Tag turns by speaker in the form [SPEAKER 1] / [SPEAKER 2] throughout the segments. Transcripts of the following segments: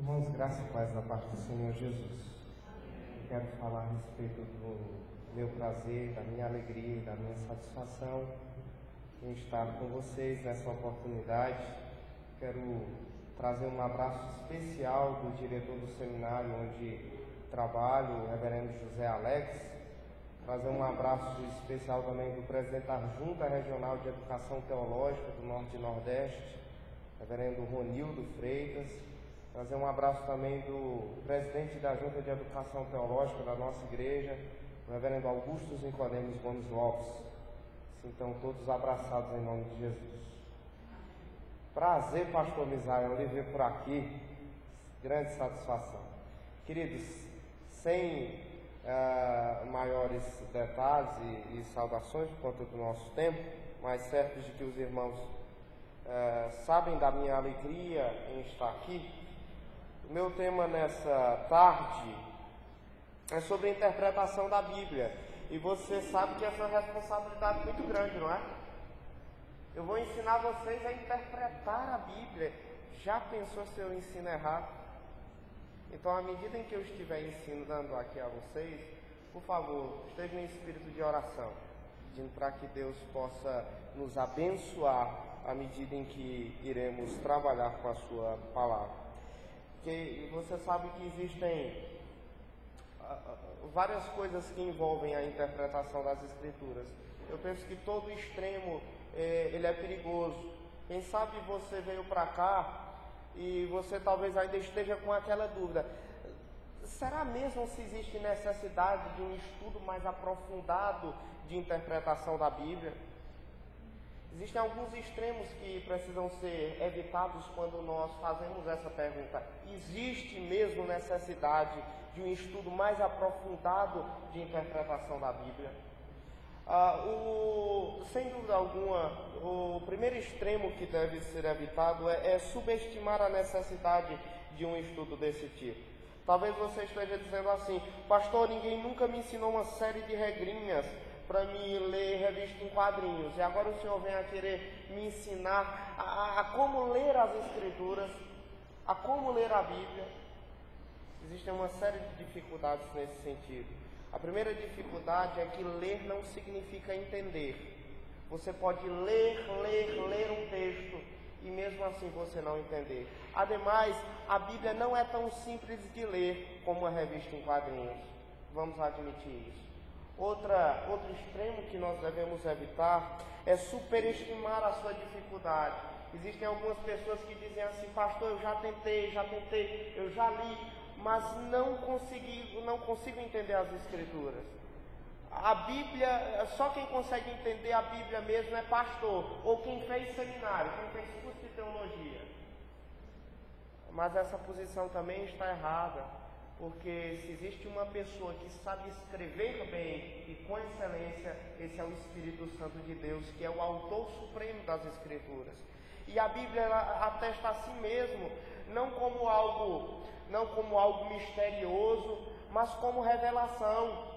[SPEAKER 1] Irmãos, graça e paz da parte do Senhor Jesus. Eu quero falar a respeito do meu prazer, da minha alegria, da minha satisfação em estar com vocês nessa oportunidade. Quero trazer um abraço especial do diretor do seminário onde trabalho, o reverendo José Alex. Trazer um abraço especial também do presidente da Junta Regional de Educação Teológica do Norte e Nordeste, reverendo Ronildo Freitas. Trazer um abraço também do presidente da Junta de Educação Teológica da nossa igreja, o reverendo Augusto Nicodemos Gomes Lopes. Então, todos abraçados em nome de Jesus. Prazer, pastor Misael, lhe ver por aqui. Grande satisfação. Queridos, sem maiores detalhes e saudações por conta do nosso tempo, mas certos de que os irmãos sabem da minha alegria em estar aqui. O meu tema nessa tarde é sobre a interpretação da Bíblia. E você sabe que essa é uma responsabilidade muito grande, não é? Eu vou ensinar vocês a interpretar a Bíblia. Já pensou se eu ensino errado? Então, à medida em que eu estiver ensinando aqui a vocês, por favor, estejam em espírito de oração, pedindo para que Deus possa nos abençoar à medida em que iremos trabalhar com a sua palavra. Porque você sabe que existem várias coisas que envolvem a interpretação das Escrituras. Eu penso que todo extremo ele é perigoso. Quem sabe você veio para cá e você talvez ainda esteja com aquela dúvida: será mesmo se existe necessidade de um estudo mais aprofundado de interpretação da Bíblia? Existem alguns extremos que precisam ser evitados quando nós fazemos essa pergunta. Existe mesmo necessidade de um estudo mais aprofundado de interpretação da Bíblia? Sem dúvida alguma, o primeiro extremo que deve ser evitado é subestimar a necessidade de um estudo desse tipo. Talvez você esteja dizendo assim: pastor, ninguém nunca me ensinou uma série de regrinhas para me ler revista em quadrinhos, e agora o senhor vem a querer me ensinar a como ler as Escrituras, a como ler a Bíblia. Existem uma série de dificuldades nesse sentido. A primeira dificuldade é que ler não significa entender. Você pode ler um texto e mesmo assim você não entender. Ademais, a Bíblia não é tão simples de ler como uma revista em quadrinhos. Vamos admitir isso. Outro extremo que nós devemos evitar é superestimar a sua dificuldade. Existem algumas pessoas que dizem assim: pastor, eu já tentei, eu já li, mas não consigo entender as Escrituras. A Bíblia, só quem consegue entender a Bíblia mesmo é pastor, ou quem fez seminário, quem fez curso de teologia. Mas essa posição também está errada. Porque se existe uma pessoa que sabe escrever bem e com excelência, esse é o Espírito Santo de Deus, que é o autor supremo das Escrituras. E a Bíblia ela atesta a si mesmo, não como algo misterioso, mas como revelação.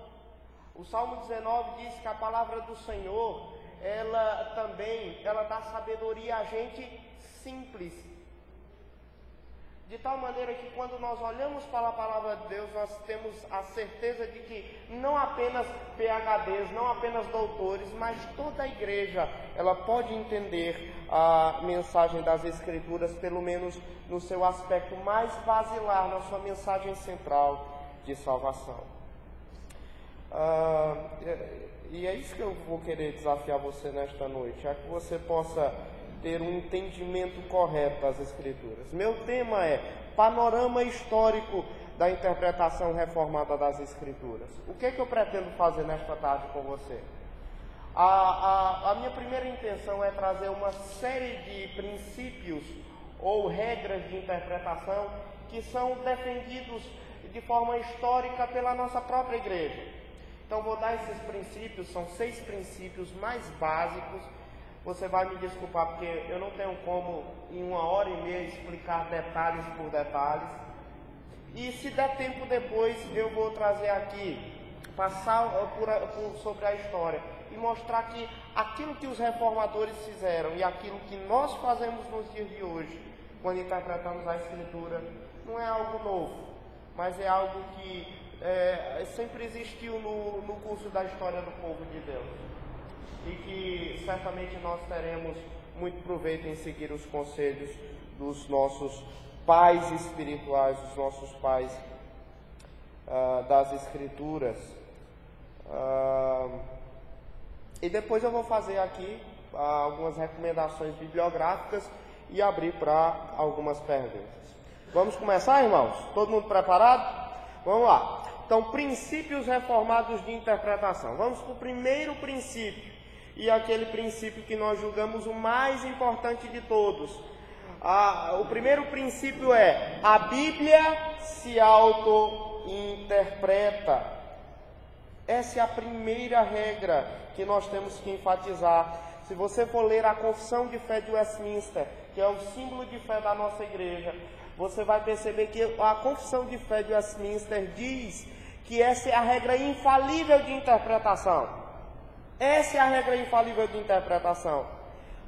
[SPEAKER 1] O Salmo 19 diz que a palavra do Senhor, ela dá sabedoria a gente simples. De tal maneira que quando nós olhamos para a palavra de Deus, nós temos a certeza de que não apenas PhDs, não apenas doutores, mas toda a igreja, ela pode entender a mensagem das Escrituras, pelo menos no seu aspecto mais basilar, na sua mensagem central de salvação. E é isso que eu vou querer desafiar você nesta noite, é que você possa ter um entendimento correto das Escrituras. Meu tema é panorama histórico da interpretação reformada das Escrituras. O que eu pretendo fazer nesta tarde com você? A minha primeira intenção é trazer uma série de princípios ou regras de interpretação que são defendidos de forma histórica pela nossa própria igreja. Então vou dar esses princípios, são 6 princípios mais básicos. Você vai me desculpar porque eu não tenho como em 1h30 explicar detalhes por detalhes. E se der tempo depois eu vou trazer aqui, passar sobre a história e mostrar que aquilo que os reformadores fizeram e aquilo que nós fazemos nos dias de hoje, quando interpretamos a Escritura, não é algo novo, mas é algo que sempre existiu no curso da história do povo de Deus. E que certamente nós teremos muito proveito em seguir os conselhos dos nossos pais espirituais, dos nossos pais das Escrituras. E depois eu vou fazer aqui algumas recomendações bibliográficas e abrir para algumas perguntas. Vamos começar, irmãos? Todo mundo preparado? Vamos lá. Então, princípios reformados de interpretação. Vamos para o primeiro princípio, e aquele princípio que nós julgamos o mais importante de todos. O primeiro princípio é: a Bíblia se auto-interpreta. Essa é a primeira regra que nós temos que enfatizar. Se você for ler a Confissão de Fé de Westminster, que é o símbolo de fé da nossa igreja, você vai perceber que a Confissão de Fé de Westminster diz que essa é a regra infalível de interpretação. Essa é a regra infalível de interpretação.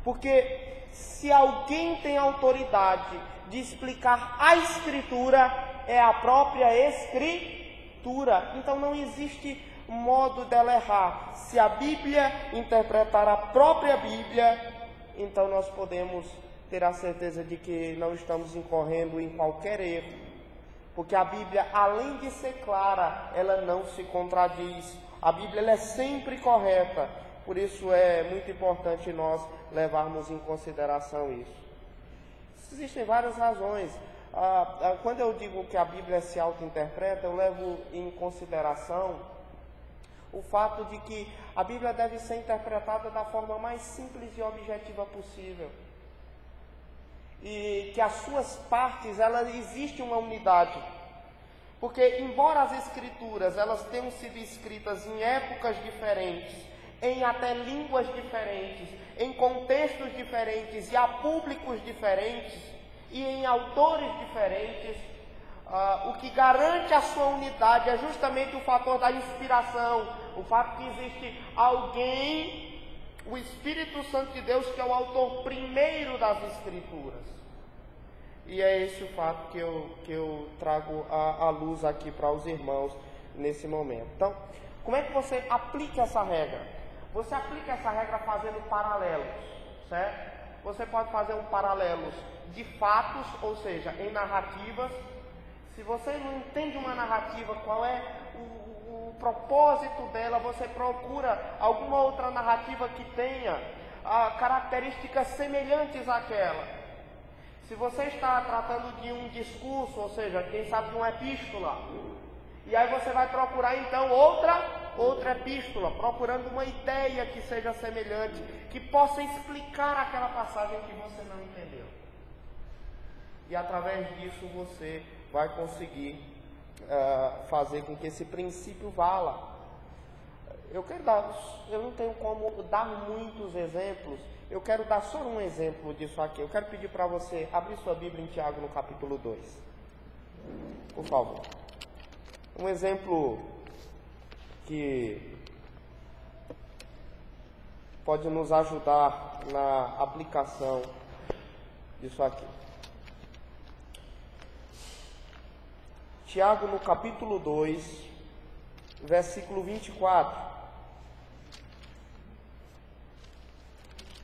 [SPEAKER 1] Porque se alguém tem autoridade de explicar a Escritura, é a própria Escritura. Então não existe modo dela errar. Se a Bíblia interpretar a própria Bíblia, então nós podemos ter a certeza de que não estamos incorrendo em qualquer erro. Porque a Bíblia, além de ser clara, ela não se contradiz. A Bíblia ela é sempre correta. Por isso é muito importante nós levarmos em consideração isso. Existem várias razões. Quando eu digo que a Bíblia se auto-interpreta, eu levo em consideração o fato de que a Bíblia deve ser interpretada da forma mais simples e objetiva possível. E que as suas partes, existe uma unidade. Porque embora as Escrituras elas tenham sido escritas em épocas diferentes, em até línguas diferentes, em contextos diferentes e a públicos diferentes e em autores diferentes, o que garante a sua unidade é justamente o fator da inspiração, o fato que existe alguém, o Espírito Santo de Deus, que é o autor primeiro das Escrituras. E é esse o fato que eu trago à luz aqui para os irmãos nesse momento. Então, como é que você aplica essa regra? Você aplica essa regra fazendo paralelos, certo? Você pode fazer um paralelos de fatos, ou seja, em narrativas. Se você não entende uma narrativa, qual é o propósito dela, você procura alguma outra narrativa que tenha características semelhantes àquela. Se você está tratando de um discurso, ou seja, quem sabe de uma epístola, e aí você vai procurar então outra epístola, procurando uma ideia que seja semelhante, que possa explicar aquela passagem que você não entendeu. E através disso você vai conseguir fazer com que esse princípio vala. Eu não tenho como dar muitos exemplos. Eu quero dar só um exemplo disso aqui. Eu quero pedir para você abrir sua Bíblia em Tiago no capítulo 2. Por favor. Um exemplo que pode nos ajudar na aplicação disso aqui. Tiago no capítulo 2, versículo 24.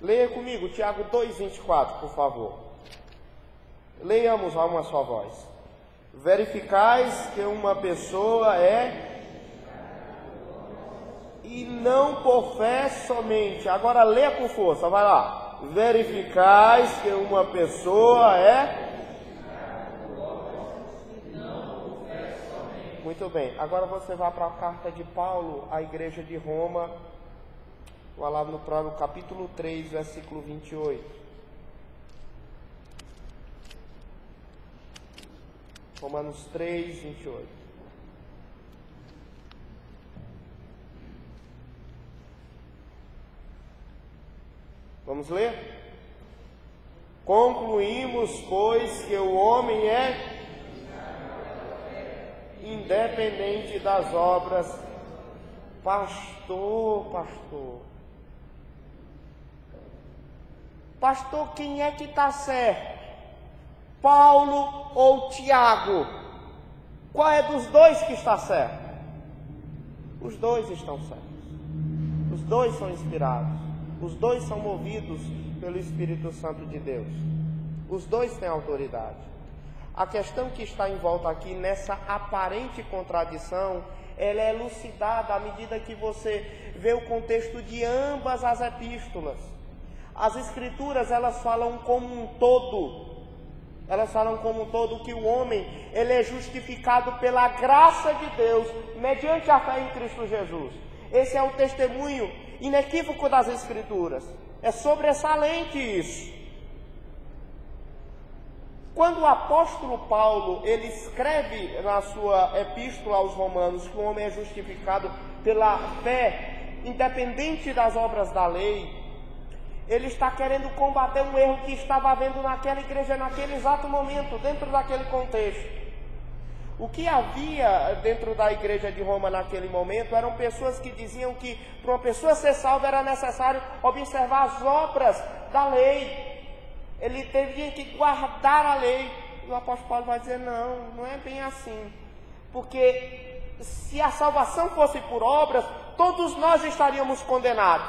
[SPEAKER 1] Leia comigo, Tiago 2:24, por favor. Leiamos a uma só voz. Verificais que uma pessoa é e não por fé somente. Agora leia com força, vai lá. Verificais que uma pessoa é. Muito bem, agora você vai para a carta de Paulo à igreja de Roma. Vou lá no capítulo 3, versículo 28. Romanos 3, 28. Vamos ler? Concluímos, pois, que o homem é independente das obras. Pastor, quem é que está certo? Paulo ou Tiago? Qual é dos dois que está certo? Os dois estão certos. Os dois são inspirados. Os dois são movidos pelo Espírito Santo de Deus. Os dois têm autoridade. A questão que está em volta aqui, nessa aparente contradição, ela é elucidada à medida que você vê o contexto de ambas as epístolas. As Escrituras, elas falam como um todo. Elas falam como um todo que o homem, ele é justificado pela graça de Deus, mediante a fé em Cristo Jesus. Esse é o testemunho inequívoco das Escrituras. É sobressalente isso. Quando o apóstolo Paulo, ele escreve na sua epístola aos Romanos que o homem é justificado pela fé, independente das obras da lei, ele está querendo combater um erro que estava havendo naquela igreja, naquele exato momento, dentro daquele contexto. O que havia dentro da igreja de Roma naquele momento eram pessoas que diziam que para uma pessoa ser salva era necessário observar as obras da lei. Ele teve que guardar a lei. E o apóstolo Paulo vai dizer, não é bem assim. Porque se a salvação fosse por obras, todos nós estaríamos condenados.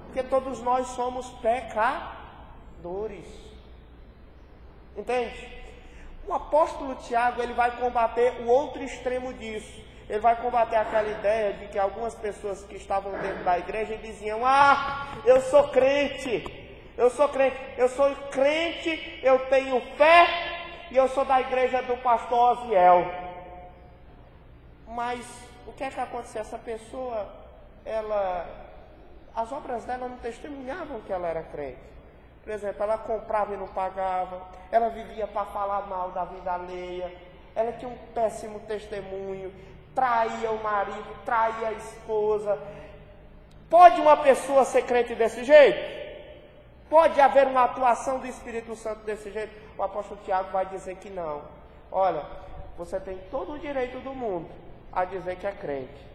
[SPEAKER 1] Porque todos nós somos pecadores. Entende? O apóstolo Tiago, ele vai combater o outro extremo disso. Ele vai combater aquela ideia de que algumas pessoas que estavam dentro da igreja diziam, eu sou crente. Eu sou crente, eu tenho fé e eu sou da igreja do pastor Osiel. Mas o que é que aconteceu? Essa pessoa, as obras dela não testemunhavam que ela era crente. Por exemplo, ela comprava e não pagava, ela vivia para falar mal da vida alheia, ela tinha um péssimo testemunho, traía o marido, traía a esposa. Pode uma pessoa ser crente desse jeito? Pode haver uma atuação do Espírito Santo desse jeito? O apóstolo Tiago vai dizer que não. Olha, você tem todo o direito do mundo a dizer que é crente.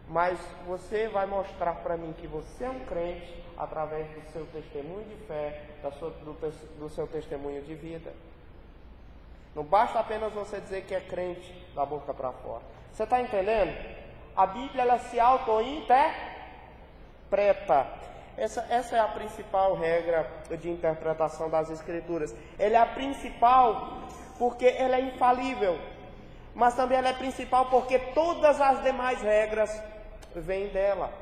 [SPEAKER 1] Mas você vai mostrar para mim que você é um crente através do seu testemunho de fé, do seu testemunho de vida. Não basta apenas você dizer que é crente da boca para fora. Você está entendendo? A Bíblia, ela se auto-interpreta. Essa é a principal regra de interpretação das Escrituras. Ela é a principal porque ela é infalível, mas também ela é principal porque todas as demais regras vêm dela.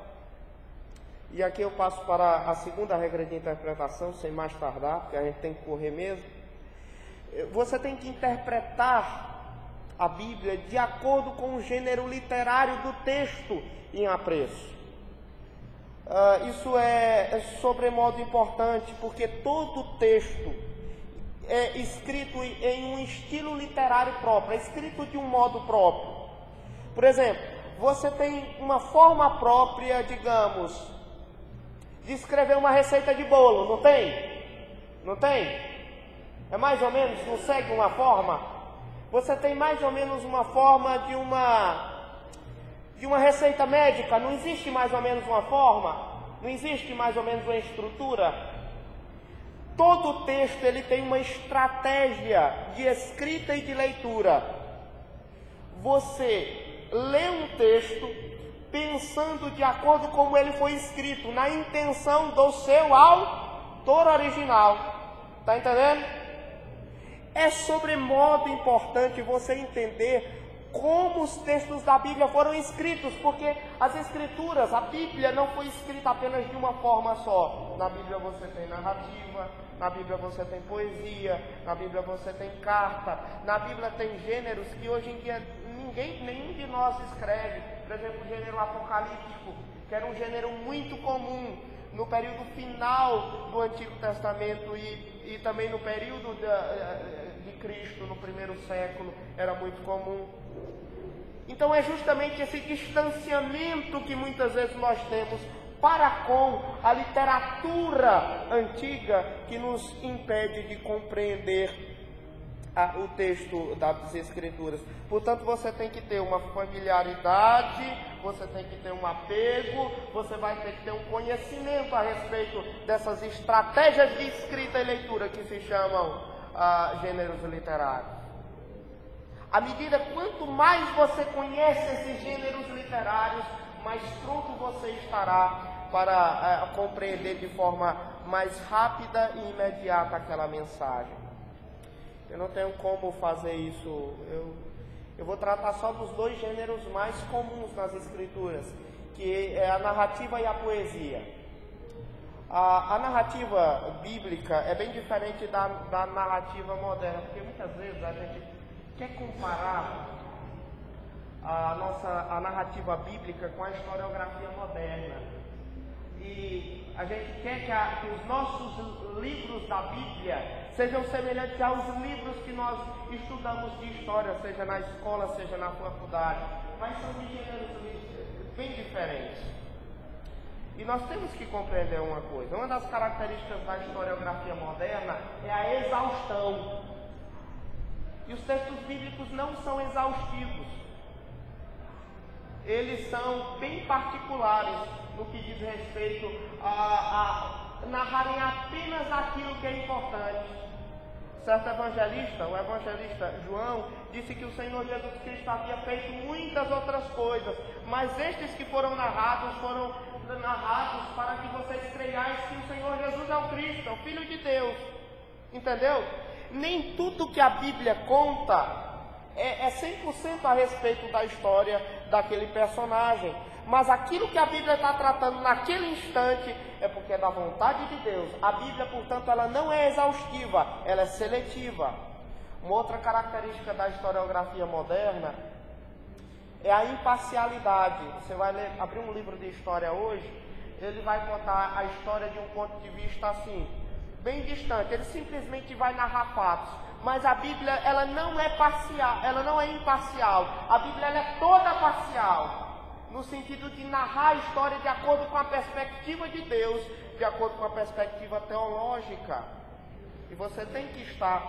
[SPEAKER 1] E aqui eu passo para a segunda regra de interpretação, sem mais tardar, porque a gente tem que correr mesmo. Você tem que interpretar a Bíblia de acordo com o gênero literário do texto em apreço. Isso é sobremodo importante, porque todo texto é escrito em um estilo literário próprio, é escrito de um modo próprio. Por exemplo, você tem uma forma própria, digamos, de escrever uma receita de bolo, não tem? Não tem? É mais ou menos, não segue uma forma? Você tem mais ou menos uma forma de uma receita médica, não existe mais ou menos uma forma? Não existe mais ou menos uma estrutura? Todo texto, ele tem uma estratégia de escrita e de leitura. Você lê um texto pensando de acordo com como ele foi escrito, na intenção do seu autor original. Está entendendo? É sobremodo importante você entender como os textos da Bíblia foram escritos, porque as Escrituras, a Bíblia não foi escrita apenas de uma forma só. Na Bíblia você tem narrativa, na Bíblia você tem poesia, na Bíblia você tem carta, na Bíblia tem gêneros que hoje em dia nenhum de nós escreve. Por exemplo, o gênero apocalíptico, que era um gênero muito comum no período final do Antigo Testamento e também no período de Cristo, no primeiro século, era muito comum. Então é justamente esse distanciamento que muitas vezes nós temos para com a literatura antiga que nos impede de compreender o texto das Escrituras. Portanto, você tem que ter uma familiaridade, você tem que ter um apego, você vai ter que ter um conhecimento a respeito dessas estratégias de escrita e leitura que se chamam gêneros literários. À medida quanto mais você conhece esses gêneros literários, mais pronto você estará para compreender de forma mais rápida e imediata aquela mensagem. Eu não tenho como fazer isso. Eu vou tratar só dos dois gêneros mais comuns nas escrituras, que é a narrativa e a poesia. A narrativa bíblica é bem diferente da narrativa moderna, porque muitas vezes a gente quer comparar a narrativa bíblica com a historiografia moderna. E a gente quer que os nossos livros da Bíblia sejam semelhantes aos livros que nós estudamos de história, seja na escola, seja na faculdade, mas são de gêneros bem diferentes. E nós temos que compreender uma coisa: uma das características da historiografia moderna é a exaustão. E os textos bíblicos não são exaustivos. Eles são bem particulares no que diz respeito a narrarem apenas aquilo que é importante. Certo evangelista, o evangelista João, disse que o Senhor Jesus Cristo havia feito muitas outras coisas, mas estes que foram narrados para que vocês creiais que o Senhor Jesus é o Cristo, é o Filho de Deus. Entendeu? Nem tudo que a Bíblia conta é 100% a respeito da história daquele personagem, mas aquilo que a Bíblia está tratando naquele instante é porque é da vontade de Deus. A Bíblia, portanto, ela não é exaustiva, ela é seletiva. Uma outra característica da historiografia moderna é a imparcialidade. Você vai abrir um livro de história hoje, ele vai contar a história de um ponto de vista assim, bem distante. Ele simplesmente vai narrar fatos. Mas a Bíblia, ela não é parcial, ela não é imparcial. A Bíblia, ela é toda parcial, no sentido de narrar a história de acordo com a perspectiva de Deus, de acordo com a perspectiva teológica. E você tem que estar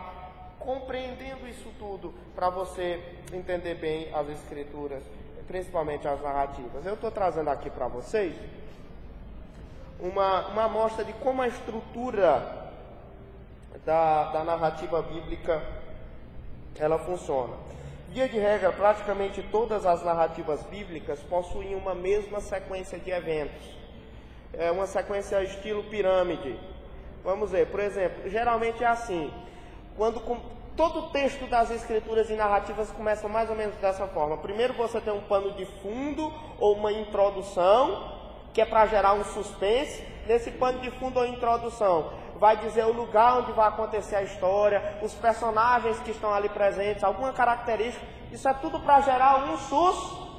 [SPEAKER 1] compreendendo isso tudo para você entender bem as escrituras, principalmente as narrativas. Eu estou trazendo aqui para vocês uma amostra de como a estrutura da narrativa bíblica ela funciona. Via de regra, praticamente todas as narrativas bíblicas possuem uma mesma sequência de eventos. É uma sequência estilo pirâmide. Vamos ver, por exemplo, geralmente é assim. Todo o texto das escrituras e narrativas começa mais ou menos dessa forma. Primeiro você tem um pano de fundo ou uma introdução, que é para gerar um suspense. Nesse pano de fundo ou introdução, vai dizer o lugar onde vai acontecer a história, os personagens que estão ali presentes, alguma característica. Isso é tudo para gerar um Isso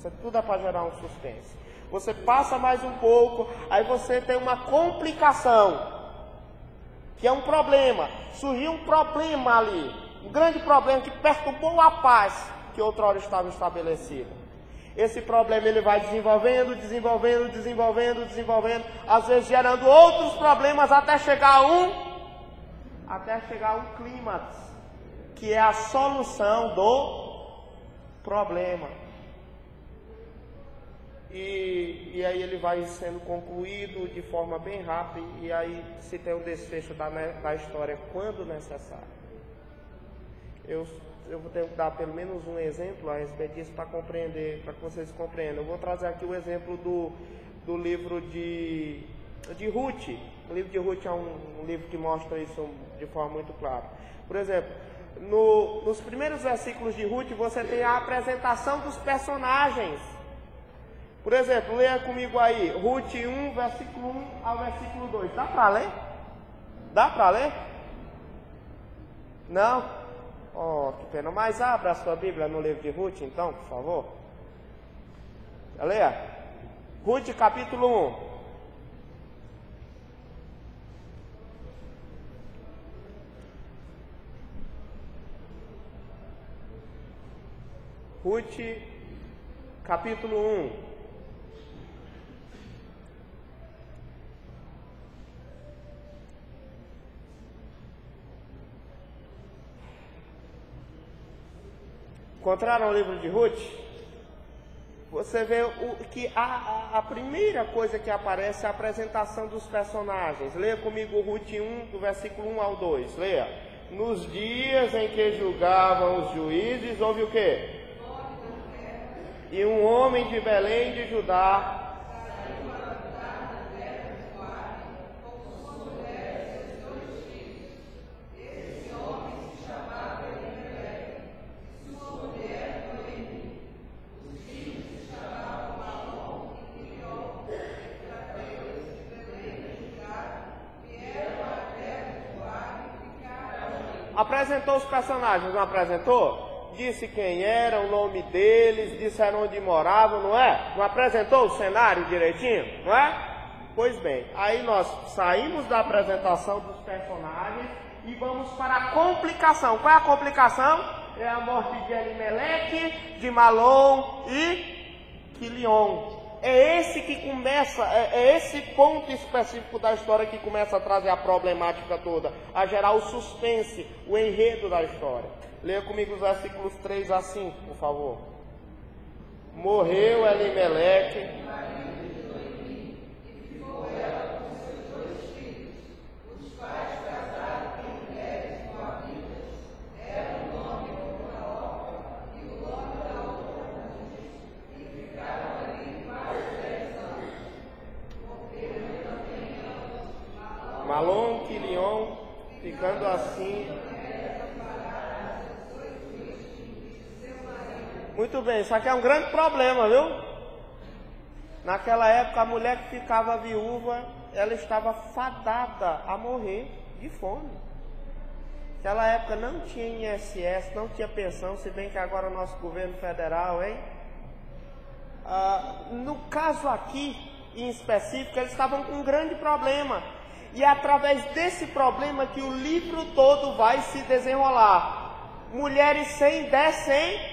[SPEAKER 1] é tudo para gerar um suspense. Você passa mais um pouco, aí você tem uma complicação, que é um problema. Surgiu um problema ali, um grande problema que perturbou a paz que outrora estava estabelecida. Esse problema ele vai desenvolvendo, às vezes gerando outros problemas até chegar a um clímax, que é a solução do problema. E aí ele vai sendo concluído de forma bem rápida, e aí se tem o desfecho da história quando necessário. Eu vou ter que dar pelo menos um exemplo a respeito disso para compreender, para que vocês compreendam. Eu vou trazer aqui o exemplo do livro de Ruth. O livro de Ruth é um livro que mostra isso de forma muito clara. Por exemplo, nos primeiros versículos de Ruth você tem a apresentação dos personagens. Por exemplo, leia comigo aí, Ruth 1, versículo 1 ao versículo 2. Dá para ler? Dá para ler? Não? Oh, que pena. Mas abra a sua Bíblia no livro de Ruth, então, por favor. Leia. Ruth, capítulo 1. Ruth, capítulo 1. Encontraram o livro de Ruth? você vê que a primeira coisa que aparece é a apresentação dos personagens. Leia comigo Ruth 1, do versículo 1 ao 2. Leia. Nos dias em que julgavam os juízes, houve o quê? E um homem de Belém de Judá apresentou os personagens, não apresentou? Disse quem era, o nome deles, disseram onde moravam, não é? Não apresentou o cenário direitinho, não é? Pois bem, aí nós saímos da apresentação dos personagens e vamos para a complicação. Qual é a complicação? É a morte de Elimeleque, de Malom e Quilion. É esse que começa, é esse ponto específico da história que começa a trazer a problemática toda, a gerar o suspense, o enredo da história. Leia comigo os versículos 3 a 5, por favor. Morreu Elimeleque. Malom, Quilion, ficando assim. Muito bem, isso aqui é um grande problema, viu? Naquela época, a mulher que ficava viúva, ela estava fadada a morrer de fome. Naquela época não tinha INSS, não tinha pensão, se bem que agora o nosso governo federal, hein? No caso aqui, em específico, eles estavam com um grande problema. E é através desse problema que o livro todo vai se desenrolar. Mulheres sem descendência.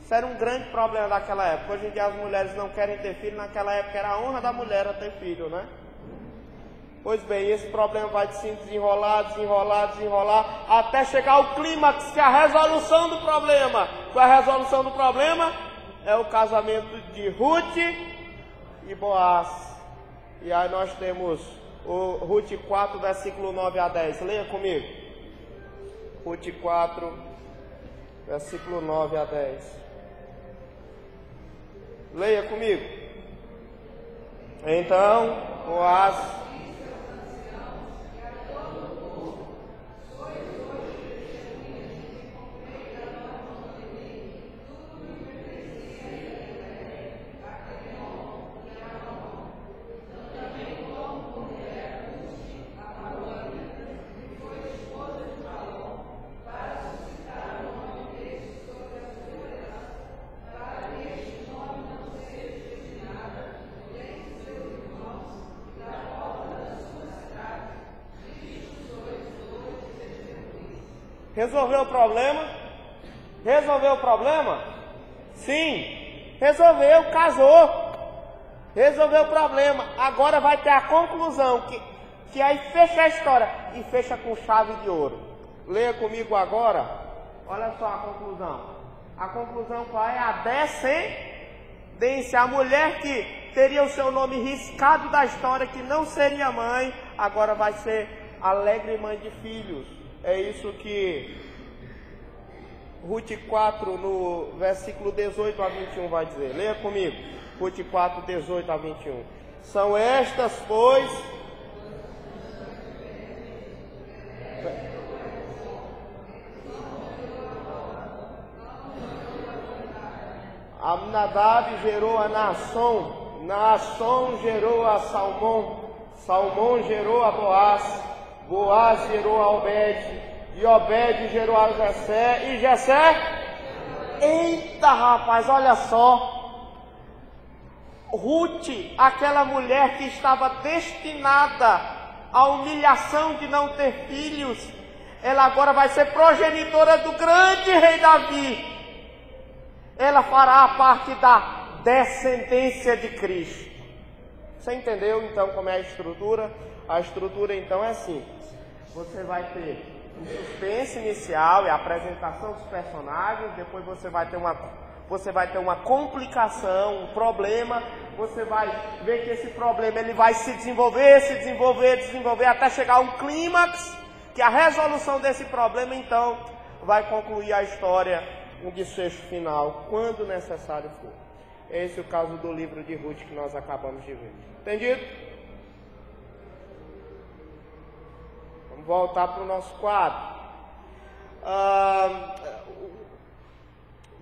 [SPEAKER 1] Isso era um grande problema daquela época. Hoje em dia as mulheres não querem ter filho. Naquela época era a honra da mulher a ter filho, né? Pois bem, esse problema vai se desenrolar, até chegar ao clímax, que é a resolução do problema. Qual é a resolução do problema? É o casamento de Ruth e Boaz. E aí nós temos o Ruth 4, versículo 9 a 10. Leia comigo. Ruth 4, versículo 9 a 10. Leia comigo. Então, Boaz... Resolveu o problema? Resolveu o problema? Sim, resolveu, casou. Resolveu o problema. Agora vai ter a conclusão, que aí fecha a história e fecha com chave de ouro. Leia comigo agora. Olha só a conclusão. A conclusão qual é? A descendência. A mulher que teria o seu nome riscado da história, que não seria mãe, agora vai ser alegre mãe de filhos. É isso que Ruth 4, no versículo 18 a 21 vai dizer. Leia comigo. Ruth 4, 18 a 21. São estas, pois... Aminadab gerou a Naasson, Naasson gerou a Salmão, Salmão gerou a Boaz, Boaz gerou a Obed, e Obed gerou a Jessé, e Jessé... Eita, rapaz, olha só. Ruth, aquela mulher que estava destinada à humilhação de não ter filhos, ela agora vai ser progenitora do grande rei Davi. Ela fará parte da descendência de Cristo. Você entendeu então como é a estrutura? A estrutura então é simples. Você vai ter o suspense inicial e a apresentação dos personagens, depois você vai ter uma você vai ter uma complicação, um problema, você vai ver que esse problema ele vai se desenvolver, até chegar a um clímax, que a resolução desse problema, então, vai concluir a história, um desfecho final, quando necessário for. Esse é o caso do livro de Ruth que nós acabamos de ver. Entendido? Vamos voltar para o nosso quadro.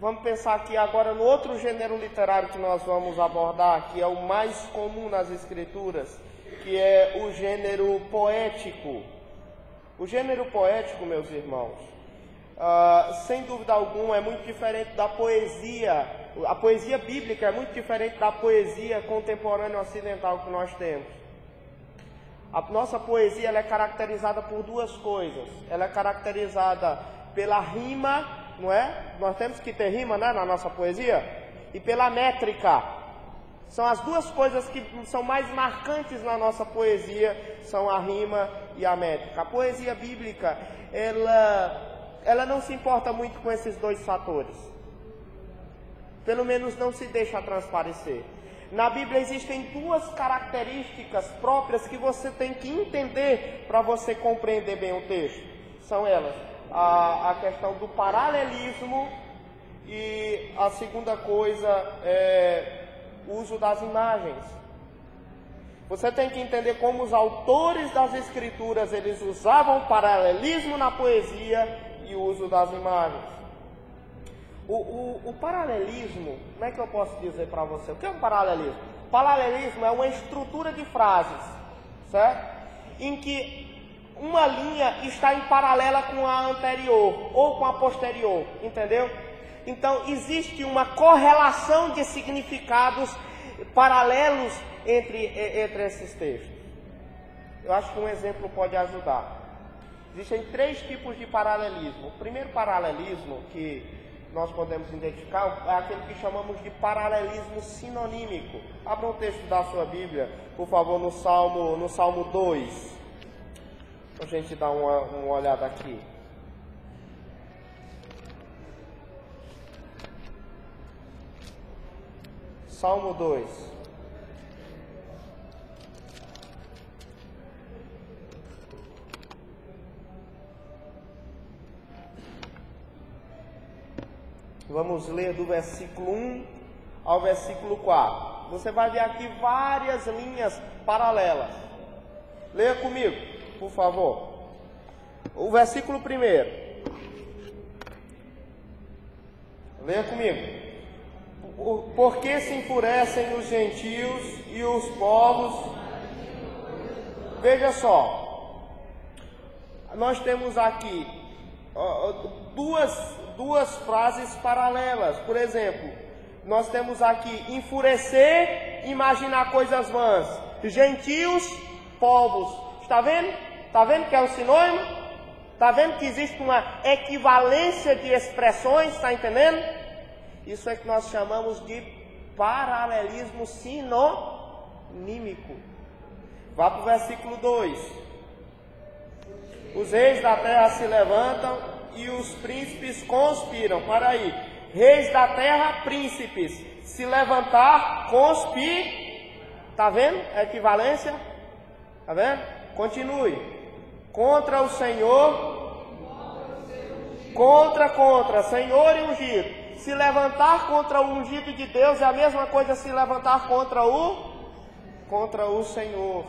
[SPEAKER 1] Vamos pensar aqui agora no outro gênero literário que nós vamos abordar, que é o mais comum nas escrituras, que é o gênero poético. O gênero poético, meus irmãos, sem dúvida alguma é muito diferente da poesia. A poesia bíblica é muito diferente da poesia contemporânea ocidental que nós temos. A nossa poesia ela é caracterizada por duas coisas. Ela é caracterizada pela rima, não é? Nós temos que ter rima, né, na nossa poesia. E pela métrica. São as duas coisas que são mais marcantes na nossa poesia, são a rima e a métrica. A poesia bíblica, ela não se importa muito com esses dois fatores. Pelo menos não se deixa transparecer. Na Bíblia existem duas características próprias que você tem que entender para você compreender bem o texto. São elas, a questão do paralelismo e a segunda coisa é o uso das imagens. Você tem que entender como os autores das escrituras, eles usavam paralelismo na poesia e o uso das imagens. O paralelismo, como é que eu posso dizer para você? O que é um paralelismo? Paralelismo é uma estrutura de frases, certo? Em que uma linha está em paralela com a anterior ou com a posterior, entendeu? Então, existe uma correlação de significados paralelos entre esses textos. Eu acho que um exemplo pode ajudar. Existem 3 tipos de paralelismo. O primeiro paralelismo que nós podemos identificar é aquele que chamamos de paralelismo sinonímico. Abra um texto da sua Bíblia, por favor, no Salmo 2. A gente dá uma olhada aqui. Salmo 2. Vamos ler do versículo 1 ao versículo 4. Você vai ver aqui várias linhas paralelas. Leia comigo, por favor. O versículo 1. Leia comigo. Por que se enfurecem os gentios e os povos? Veja só. Nós temos aqui duas frases paralelas. Por exemplo, nós temos aqui enfurecer, imaginar coisas vãs. Gentios, povos. Está vendo? Está vendo que é um sinônimo? Está vendo que existe uma equivalência de expressões? Está entendendo? Isso é que nós chamamos de paralelismo sinonímico. Vá para o versículo 2. Os reis da terra se levantam e os príncipes conspiram. Para aí. Reis da terra, príncipes. Se levantar, conspir. Está vendo a equivalência? Está vendo? Continue. Contra o Senhor. Contra. Senhor e ungido. Se levantar contra o ungido de Deus é a mesma coisa se levantar contra o Senhor.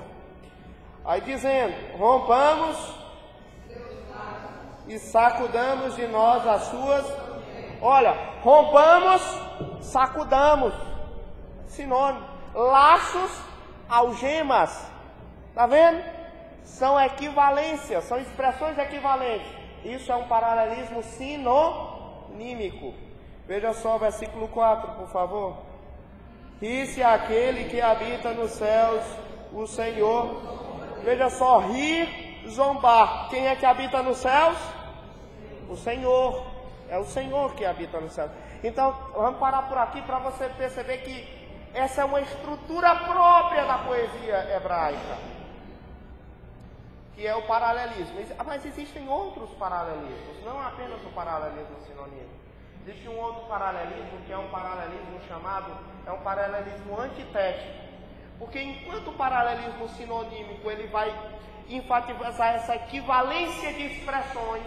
[SPEAKER 1] Aí dizendo, rompamos e sacudamos de nós as suas. Olha, rompamos, sacudamos. Sinônimo. Laços, algemas. Tá vendo? São equivalências, são expressões equivalentes. Isso é um paralelismo sinonímico. Veja só o versículo 4, por favor. Ri-se aquele que habita nos céus, o Senhor. Veja só, rir, zombar. Quem é que habita nos céus? O Senhor. É o Senhor que habita nos céus. Então, vamos parar por aqui para você perceber que essa é uma estrutura própria da poesia hebraica, que é o paralelismo. Mas existem outros paralelismos, não apenas o paralelismo sinônimo. Existe um outro paralelismo, que é um paralelismo chamado, é um paralelismo antitético. Porque enquanto o paralelismo sinonímico ele vai enfatizar essa equivalência de expressões,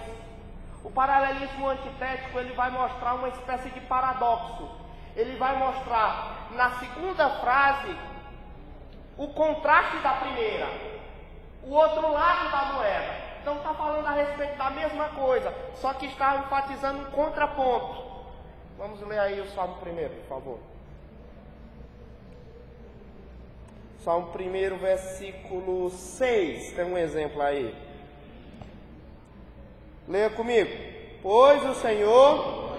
[SPEAKER 1] o paralelismo antitético ele vai mostrar uma espécie de paradoxo. Ele vai mostrar na segunda frase o contraste da primeira, o outro lado da moeda. Então está falando a respeito da mesma coisa, só que está enfatizando um contraponto. Vamos ler aí o Salmo 1, por favor. Salmo 1, versículo 6. Tem um exemplo aí. Leia comigo. Pois o Senhor...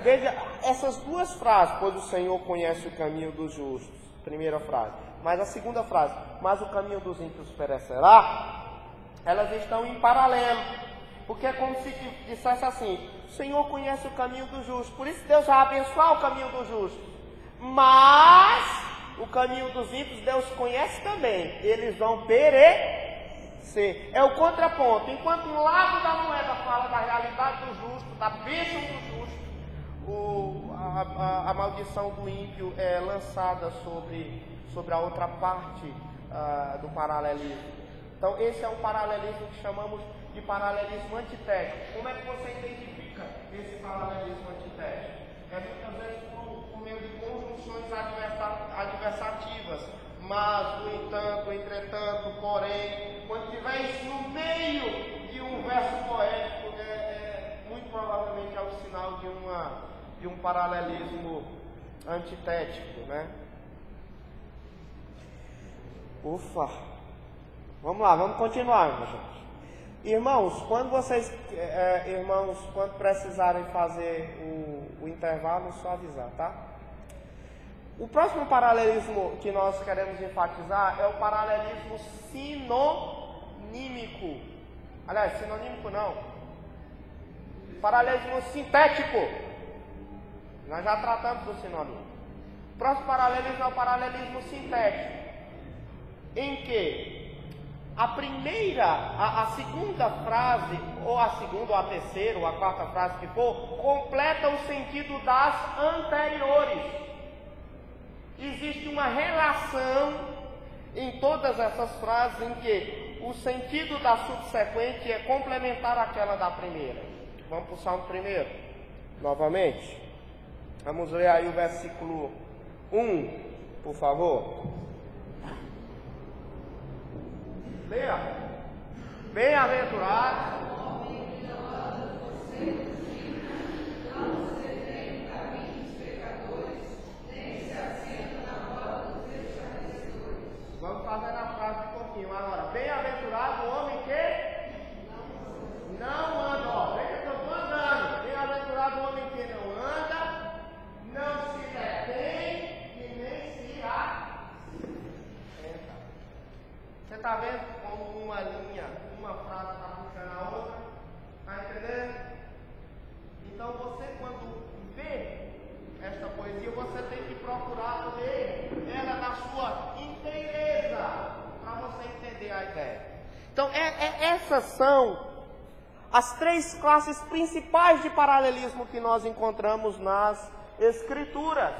[SPEAKER 1] Veja essas duas frases. Pois o Senhor conhece o caminho dos justos. Primeira frase. Mas a segunda frase. Mas o caminho dos ímpios perecerá. Elas estão em paralelo. Porque é como se dissesse assim: o Senhor conhece o caminho do justo, por isso Deus vai abençoar o caminho do justo. Mas o caminho dos ímpios Deus conhece também, eles vão perecer. É o contraponto. Enquanto um lado da moeda fala da realidade do justo, da bênção do justo, a maldição do ímpio é lançada sobre a outra parte do paralelismo. Então esse é um paralelismo que chamamos de paralelismo antitético. Como é que você identifica esse paralelismo antitético? É muitas vezes por meio de conjunções adversativas. Mas, no entanto, entretanto, porém, quando tiver isso no meio de um verso poético, muito provavelmente é o sinal de um paralelismo antitético, né? Ufa! Vamos lá, vamos continuar, meu gente. Irmãos, quando precisarem fazer o intervalo, só avisar, tá? O próximo paralelismo que nós queremos enfatizar é o paralelismo sinonímico. Aliás, sinonímico não. Paralelismo sintético. Nós já tratamos do sinônimo. O próximo paralelismo é o paralelismo sintético. Em que a segunda frase, ou a segunda, ou a terceira, ou a quarta frase que for, completa o sentido das anteriores. Existe uma relação em todas essas frases em que o sentido da subsequente é complementar àquela da primeira. Vamos para o Salmo 1, novamente. Vamos ler aí o versículo 1, por favor. Leia. Bem-aventurado. Vamos fazer a frase um pouquinho agora. Bem-aventurado o homem que não anda. Ó, veja que eu estou andando. Bem-aventurado o homem que não anda, não se detém e nem se assenta. Você está vendo como uma linha, uma frase está puxando a outra? Está entendendo? Então você, quando vê esta poesia, você tem que procurar ler ela na sua inteireza, para você entender a ideia. Então essas são as três classes principais de paralelismo que nós encontramos nas Escrituras.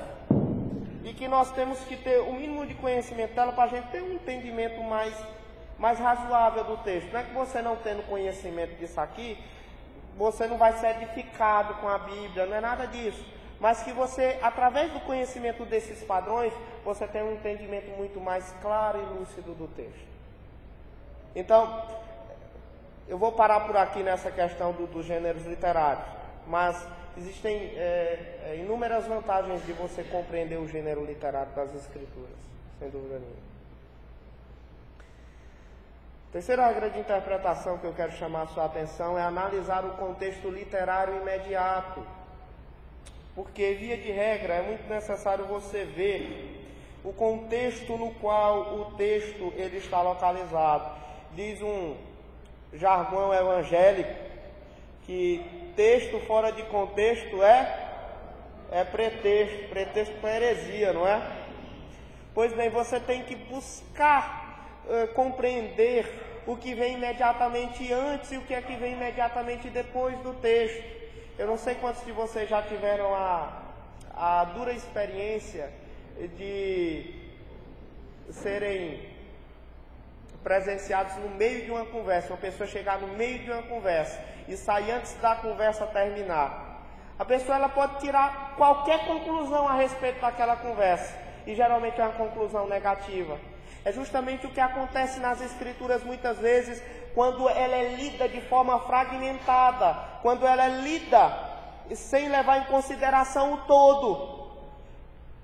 [SPEAKER 1] E que nós temos que ter o mínimo de conhecimento dela para a gente ter um entendimento mais razoável do texto. Não é que você não tendo conhecimento disso aqui, você não vai ser edificado com a Bíblia, não é nada disso. Mas que você, através do conhecimento desses padrões, você tem um entendimento muito mais claro e lúcido do texto. Então, eu vou parar por aqui nessa questão dos gêneros literários, mas existem inúmeras vantagens de você compreender o gênero literário das Escrituras, sem dúvida nenhuma. Terceira regra de interpretação que eu quero chamar a sua atenção é analisar o contexto literário imediato. Porque, via de regra, é muito necessário você ver o contexto no qual o texto ele está localizado. Diz um jargão evangélico que texto fora de contexto é pretexto para heresia, não é? Pois bem, você tem que buscar compreender o que vem imediatamente antes e o que é que vem imediatamente depois do texto. Eu não sei quantos de vocês já tiveram a dura experiência de serem presenciados no meio de uma conversa, uma pessoa chegar no meio de uma conversa e sair antes da conversa terminar. A pessoa ela pode tirar qualquer conclusão a respeito daquela conversa, e geralmente é uma conclusão negativa. É justamente o que acontece nas Escrituras muitas vezes, quando ela é lida de forma fragmentada, quando ela é lida sem levar em consideração o todo.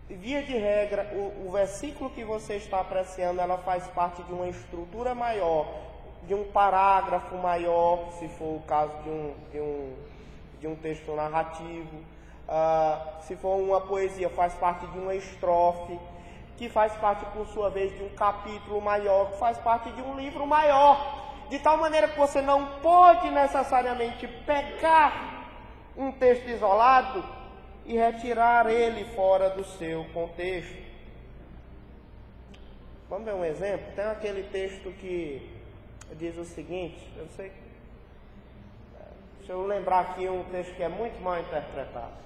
[SPEAKER 1] Via de regra, o versículo que você está apreciando, ela faz parte de uma estrutura maior, de um parágrafo maior, se for o caso de um texto narrativo. Se for uma poesia, faz parte de uma estrofe, que faz parte, por sua vez, de um capítulo maior, que faz parte de um livro maior. De tal maneira que você não pode necessariamente pegar um texto isolado e retirar ele fora do seu contexto. Vamos ver um exemplo? Tem aquele texto que diz o seguinte, deixa eu lembrar aqui um texto que é muito mal interpretado.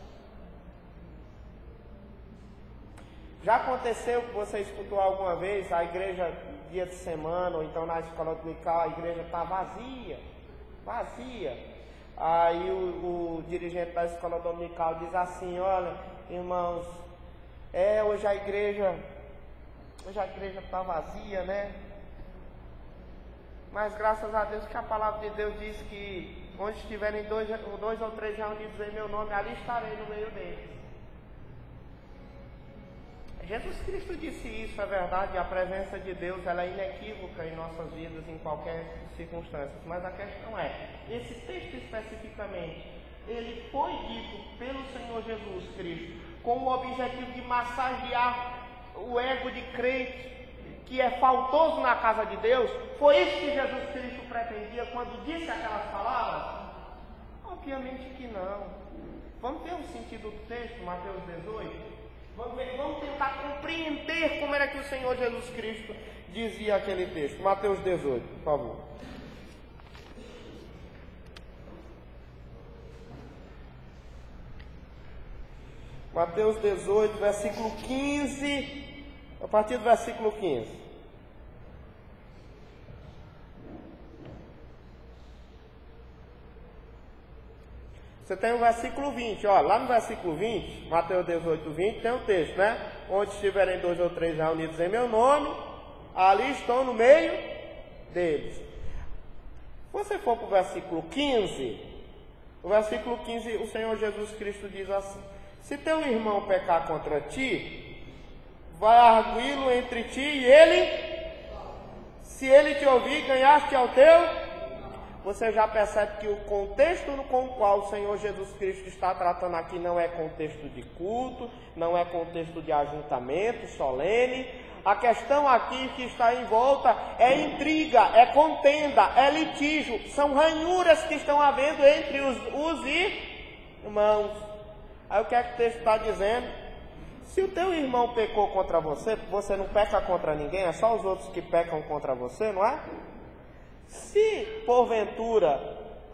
[SPEAKER 1] Já aconteceu que você escutou alguma vez a igreja, dia de semana, ou então na escola dominical, a igreja está vazia. Aí o dirigente da escola dominical diz assim: olha, irmãos, hoje a igreja está vazia, né? Mas graças a Deus que a palavra de Deus diz que onde estiverem dois ou três reunidos em meu nome, ali estarei no meio deles. Jesus Cristo disse isso, é verdade, a presença de Deus ela é inequívoca em nossas vidas, em qualquer circunstância. Mas a questão é, esse texto especificamente, ele foi dito pelo Senhor Jesus Cristo com o objetivo de massagear o ego de crente que é faltoso na casa de Deus? Foi isso que Jesus Cristo pretendia quando disse aquelas palavras? Obviamente que não. Vamos ver o sentido do texto, Mateus 18? Vamos tentar compreender como era que o Senhor Jesus Cristo dizia aquele texto. Mateus 18, por favor. Mateus 18, versículo 15, a partir do versículo 15. Você tem o versículo 20, ó, lá no versículo 20, Mateus 18, 20, tem o texto, né? Onde estiverem dois ou três reunidos em meu nome, ali estou no meio deles. Se você for para o versículo 15, o Senhor Jesus Cristo diz assim: se teu irmão pecar contra ti, vai arguí-lo entre ti e ele, se ele te ouvir, ganhaste ao teu. Você já percebe que o contexto com o qual o Senhor Jesus Cristo está tratando aqui não é contexto de culto, não é contexto de ajuntamento solene. A questão aqui que está em volta é intriga, é contenda, é litígio, são ranhuras que estão havendo entre os irmãos. Aí o que é que o texto está dizendo? Se o teu irmão pecou contra você, você não peca contra ninguém, é só os outros que pecam contra você, não é? Se, porventura,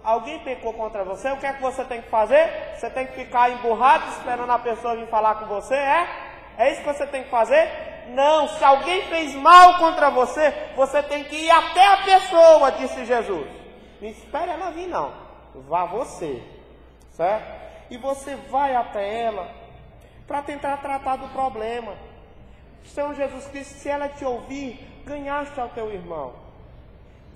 [SPEAKER 1] alguém pecou contra você, o que é que você tem que fazer? Você tem que ficar emburrado esperando a pessoa vir falar com você, é? É isso que você tem que fazer? Não, se alguém fez mal contra você, você tem que ir até a pessoa, disse Jesus. Não espere ela vir, não. Vá você, certo? E você vai até ela para tentar tratar do problema. Senhor Jesus Cristo, se ela te ouvir, ganhaste ao teu irmão.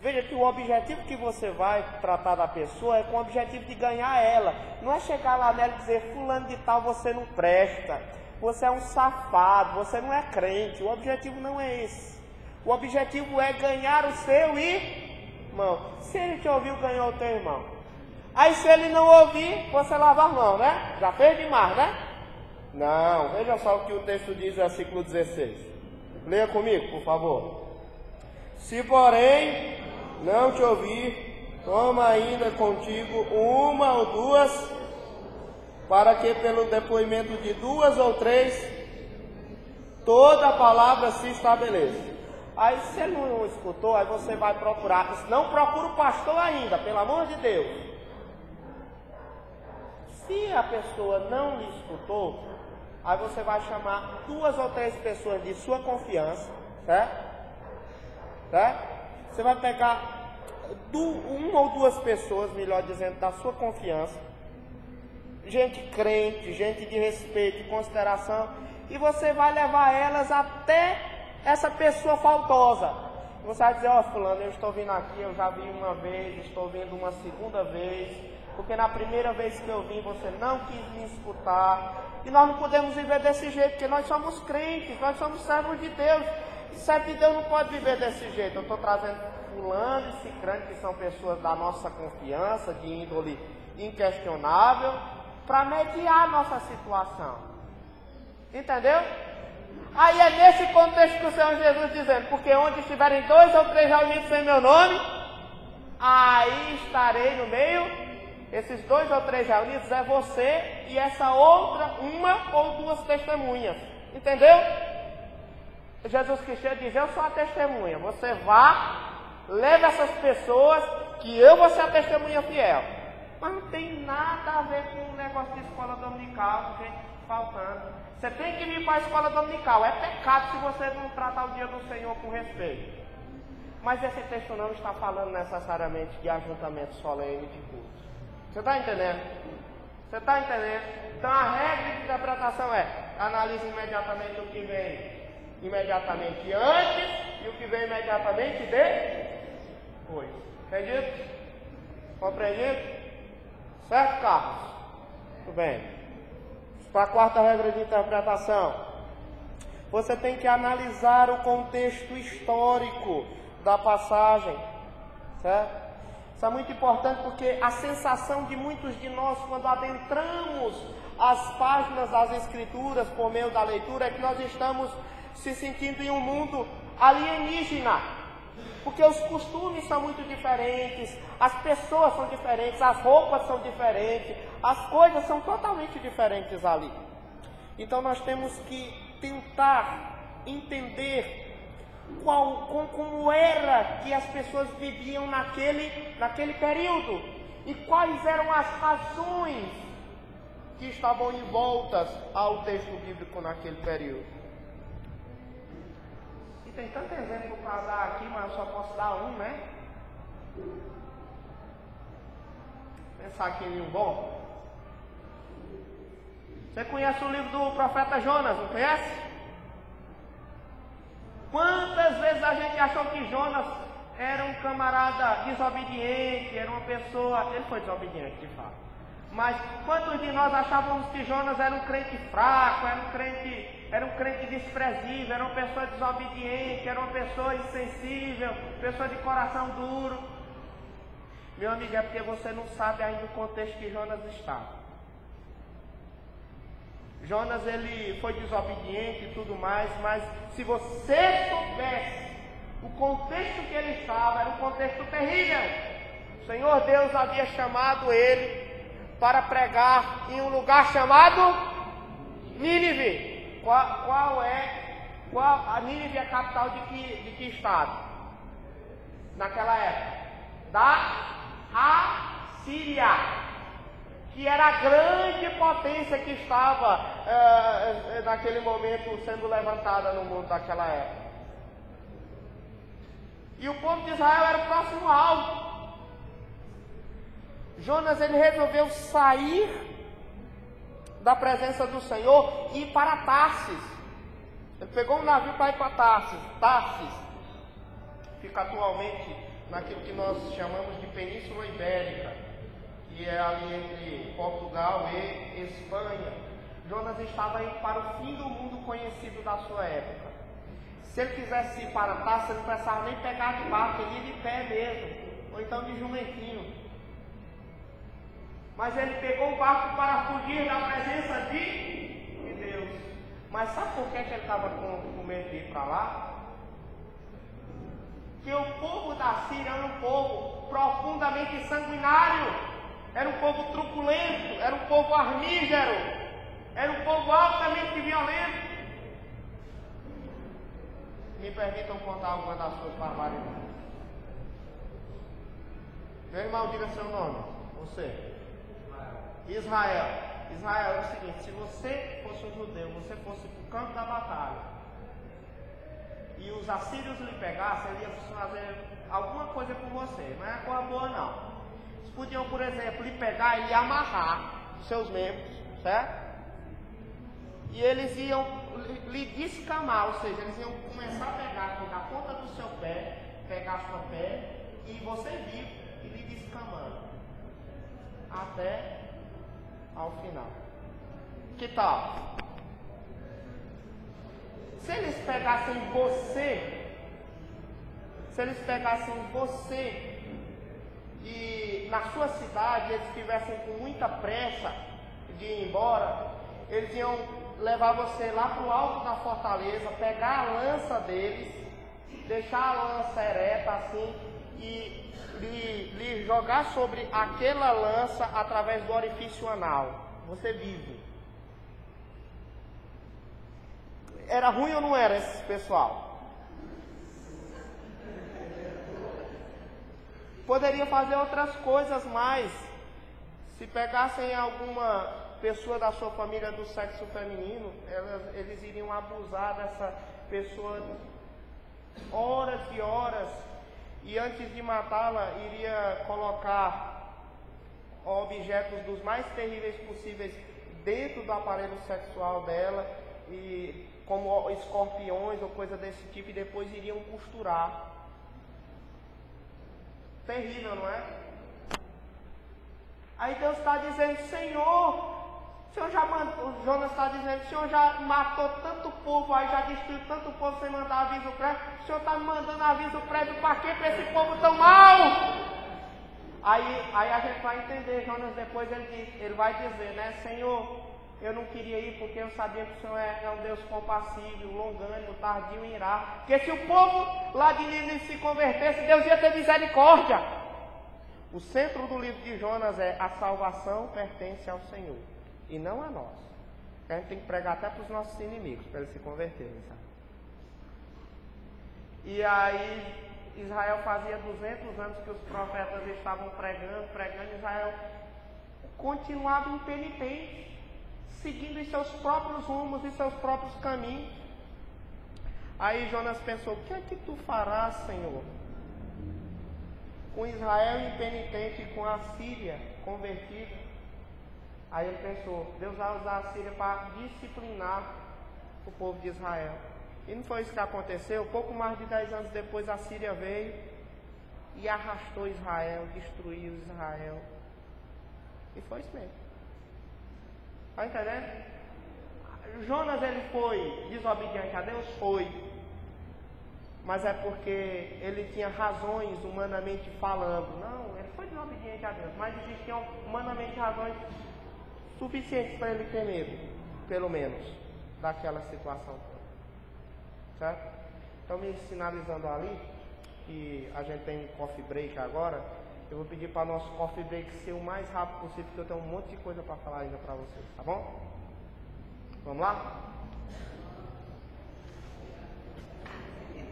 [SPEAKER 1] Veja que o objetivo que você vai tratar da pessoa é com o objetivo de ganhar ela. Não é chegar lá nela e dizer: fulano de tal, você não presta, você é um safado, você não é crente. O objetivo não é esse. O objetivo é ganhar o seu irmão. Se ele te ouviu, ganhou o teu irmão. Aí se ele não ouvir, você lava a mão, né? Já fez demais, né? Não, veja só o que o texto diz, versículo 16. Leia comigo, por favor. Se porém não te ouvir, toma ainda contigo uma ou duas, para que pelo depoimento de duas ou três, toda a palavra se estabeleça. Aí se ele não escutou, aí você vai procurar. Não procura o pastor ainda, pelo amor de Deus. Se a pessoa não lhe escutou, aí você vai chamar 2 ou 3 pessoas de sua confiança, certo? Você vai pegar 1 ou 2 pessoas, melhor dizendo, da sua confiança, gente crente, gente de respeito e consideração, e você vai levar elas até essa pessoa faltosa. Você vai dizer: ó, fulano, eu estou vindo aqui, eu já vim uma vez, estou vindo uma segunda vez, porque na primeira vez que eu vim você não quis me escutar, e nós não podemos viver desse jeito, porque nós somos crentes, nós somos servos de Deus, e servo de Deus não pode viver desse jeito. Eu estou trazendo fulano e cicrano, que são pessoas da nossa confiança, de índole inquestionável, para mediar a nossa situação. Entendeu? Aí é nesse contexto que o Senhor Jesus dizendo: porque onde estiverem 2 ou 3 reunidos em meu nome, aí estarei no meio. Esses 2 ou 3 reunidos é você e essa outra, 1 ou 2 testemunhas. Entendeu? Jesus Cristo diz: eu sou a testemunha. Você vá, leve essas pessoas, que eu vou ser a testemunha fiel. Mas não tem nada a ver com o negócio de escola dominical, gente faltando. Você tem que vir para a escola dominical. É pecado se você não tratar o dia do Senhor com respeito. Mas esse texto não está falando necessariamente de ajuntamento solene de cultos. Você está entendendo? Você está entendendo? Então a regra de interpretação é: analise imediatamente o que vem imediatamente antes e o que vem imediatamente depois. Entendido? Compreendido? Certo, Carlos? Muito bem. Para a 4ª regra de interpretação, você tem que analisar o contexto histórico da passagem, certo? Isso é muito importante, porque a sensação de muitos de nós, quando adentramos as páginas das Escrituras por meio da leitura, é que nós estamos se sentindo em um mundo alienígena, porque os costumes são muito diferentes, as pessoas são diferentes, as roupas são diferentes, as coisas são totalmente diferentes ali. Então nós temos que tentar entender como era que as pessoas viviam naquele período e quais eram as razões que estavam envoltas ao texto bíblico naquele período. E tem tanto exemplo para dar aqui, mas eu só posso dar um, né? Pensar aqui em um bom. Você conhece o livro do profeta Jonas, não conhece? Quantas vezes a gente achou que Jonas era um camarada desobediente, era uma pessoa... Ele foi desobediente, de fato. Mas quantos de nós achávamos que Jonas era um crente fraco, era um crente desprezível, era uma pessoa desobediente, era uma pessoa insensível, pessoa de coração duro? Meu amigo, é porque você não sabe ainda o contexto que Jonas estava. Jonas, ele foi desobediente e tudo mais, mas se você soubesse o contexto que ele estava, era um contexto terrível. O Senhor Deus havia chamado ele para pregar em um lugar chamado Nínive. A Nínive é a capital de que estado? Naquela época? Da Assíria, que era a grande potência que estava naquele momento sendo levantada no mundo daquela época. E o povo de Israel era o próximo alvo. Jonas, ele resolveu sair da presença do Senhor e ir para Tarsis. Ele pegou um navio para ir para Tarsis. Fica atualmente naquilo que nós chamamos de Península Ibérica, que é ali entre Portugal e Espanha. Jonas estava indo para o fim do mundo conhecido da sua época. Se ele quisesse ir para Tarsis, ele não precisava nem pegar de barco, ele ia de pé mesmo, ou então de jumentinho. Mas ele pegou o barco para fugir da presença de Deus. Mas sabe por que ele estava com medo de ir para lá? Que o povo da Síria era um povo profundamente sanguinário, era um povo truculento, era um povo armígero, era um povo altamente violento. me permitam contar alguma das suas barbaridades. Meu irmão, diga seu nome. Você. Israel. Israel é o seguinte: se você fosse um judeu, você fosse para o campo da batalha e os assírios lhe pegassem, eles iam fazer alguma coisa por você. Não é coisa boa, não. Eles podiam, por exemplo, lhe pegar e lhe amarrar os seus membros, certo? E eles iam lhe descamar, ou seja, eles iam começar a pegar aqui na ponta do seu pé, pegar a sua pé, e você vivo, e lhe descamando até ao final. Que tal? Se eles pegassem você e na sua cidade eles estivessem com muita pressa de ir embora, eles iam levar você lá para o alto da fortaleza, pegar a lança deles, deixar a lança ereta assim e lhe jogar sobre aquela lança através do orifício anal. Você vive. Era ruim ou não era esse pessoal? Poderia fazer outras coisas mais. Se pegassem alguma pessoa da sua família do sexo feminino, eles iriam abusar dessa pessoa horas e horas, e antes de matá-la, iria colocar objetos dos mais terríveis possíveis dentro do aparelho sexual dela, e como escorpiões ou coisa desse tipo, e depois iriam costurar. Terrível, não é? Aí Deus está dizendo: Senhor, o Senhor já mandou, Jonas está dizendo: o Senhor já matou tanto povo aí, já destruiu tanto povo sem mandar aviso prévio. O Senhor está me mandando aviso prévio para quê? Para esse povo tão mal? Aí a gente vai entender. Jonas depois ele vai dizer, né: Senhor, eu não queria ir porque eu sabia que o Senhor é um Deus compassivo, longânimo, tardio em irar. Porque se o povo lá de Nínive se convertesse, Deus ia ter misericórdia. O centro do livro de Jonas é: a salvação pertence ao Senhor e não a nós. A gente tem que pregar até para os nossos inimigos, para eles se converterem, sabe? E aí Israel fazia 200 anos que os profetas estavam pregando, Israel continuava impenitente, seguindo os seus próprios rumos e seus próprios caminhos. Aí Jonas pensou: o que é que tu farás, Senhor, com Israel impenitente e com a Síria convertida? Aí ele pensou: Deus vai usar a Síria para disciplinar o povo de Israel. E não foi isso que aconteceu? Pouco mais de 10 anos depois, a Síria veio e arrastou Israel, destruiu Israel. E foi isso mesmo. Está entendendo? Jonas, ele foi desobediente a Deus? Foi. Mas é porque ele tinha razões humanamente falando. Não, ele foi desobediente a Deus, mas existiam humanamente razões suficientes para ele ter medo, pelo menos, daquela situação toda. Certo? Então, me sinalizando ali que a gente tem um coffee break agora, eu vou pedir para nosso coffee break ser o mais rápido possível, porque eu tenho um monte de coisa para falar ainda para vocês, tá bom? Vamos lá?